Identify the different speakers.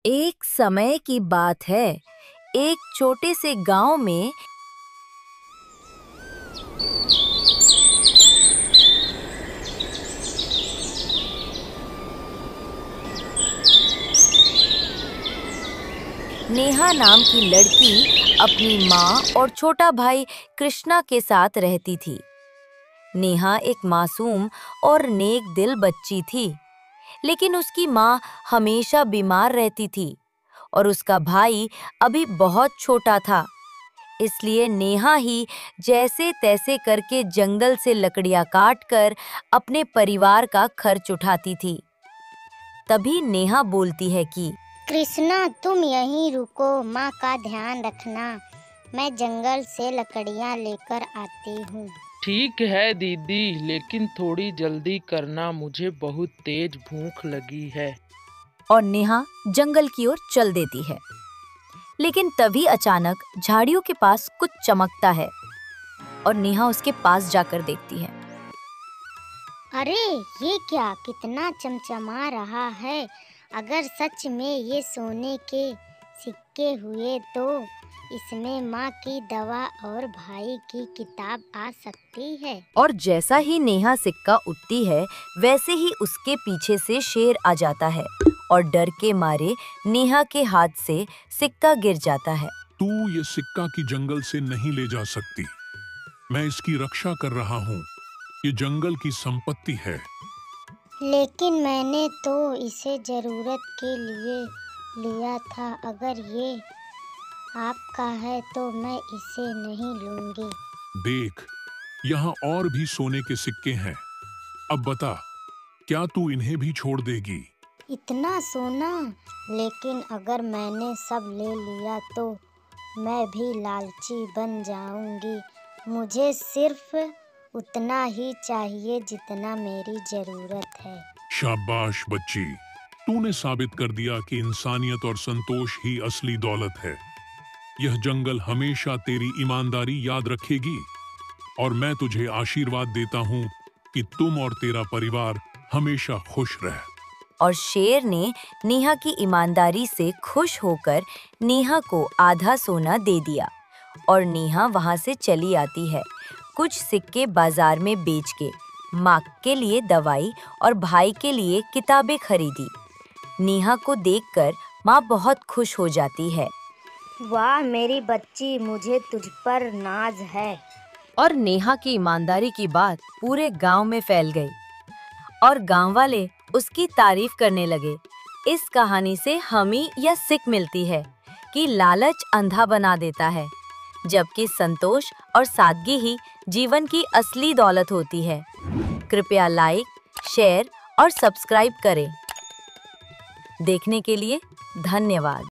Speaker 1: एक समय की बात है। एक छोटे से गांव में नेहा नाम की लड़की अपनी माँ और छोटा भाई कृष्णा के साथ रहती थी। नेहा एक मासूम और नेक दिल बच्ची थी, लेकिन उसकी माँ हमेशा बीमार रहती थी और उसका भाई अभी बहुत छोटा था। इसलिए नेहा ही जैसे तैसे करके जंगल से लकड़ियाँ काटकर अपने परिवार का खर्च उठाती थी। तभी नेहा बोलती है कि
Speaker 2: कृष्णा, तुम यहीं रुको, माँ का ध्यान रखना। मैं जंगल से लकड़ियाँ लेकर आती हूँ।
Speaker 3: ठीक है दीदी, लेकिन थोड़ी जल्दी करना, मुझे बहुत तेज भूख लगी है।
Speaker 1: और नेहा जंगल की ओर चल देती है। लेकिन तभी अचानक झाड़ियों के पास कुछ चमकता है और नेहा उसके पास जाकर देखती है।
Speaker 2: अरे ये क्या, कितना चमचमा रहा है। अगर सच में ये सोने के सिक्के हुए तो इसमें माँ की दवा और भाई की किताब आ सकती है।
Speaker 1: और जैसा ही नेहा सिक्का उठती है, वैसे ही उसके पीछे से शेर आ जाता है और डर के मारे नेहा के हाथ से सिक्का गिर जाता है।
Speaker 4: तू ये सिक्का की जंगल से नहीं ले जा सकती। मैं इसकी रक्षा कर रहा हूँ। ये जंगल की संपत्ति है।
Speaker 2: लेकिन मैंने तो इसे जरूरत के लिए लिया था। अगर ये आपका है तो मैं इसे नहीं लूंगी।
Speaker 4: देख, यहाँ और भी सोने के सिक्के हैं। अब बता, क्या तू इन्हें भी छोड़ देगी?
Speaker 2: इतना सोना? लेकिन अगर मैंने सब ले लिया तो मैं भी लालची बन जाऊंगी। मुझे सिर्फ उतना ही चाहिए जितना मेरी जरूरत है।
Speaker 4: शाबाश बच्ची, तूने साबित कर दिया कि इंसानियत और संतोष ही असली दौलत है। यह जंगल हमेशा तेरी ईमानदारी याद रखेगी और मैं तुझे आशीर्वाद देता हूँ कि तुम और तेरा परिवार हमेशा खुश रहे।
Speaker 1: और शेर ने नेहा की ईमानदारी से खुश होकर नेहा को आधा सोना दे दिया और नेहा वहां से चली आती है, कुछ सिक्के बाजार में बेच के माँ के लिए दवाई और भाई के लिए किताबें खरीदी। नेहा को देखकर माँ बहुत खुश हो जाती है।
Speaker 2: वाह मेरी बच्ची, मुझे तुझ पर नाज है।
Speaker 1: और नेहा की ईमानदारी की बात पूरे गांव में फैल गई और गांव वाले उसकी तारीफ करने लगे। इस कहानी से हमें यह सीख मिलती है कि लालच अंधा बना देता है, जबकि संतोष और सादगी ही जीवन की असली दौलत होती है। कृपया लाइक, शेयर और सब्सक्राइब करें। देखने के लिए धन्यवाद।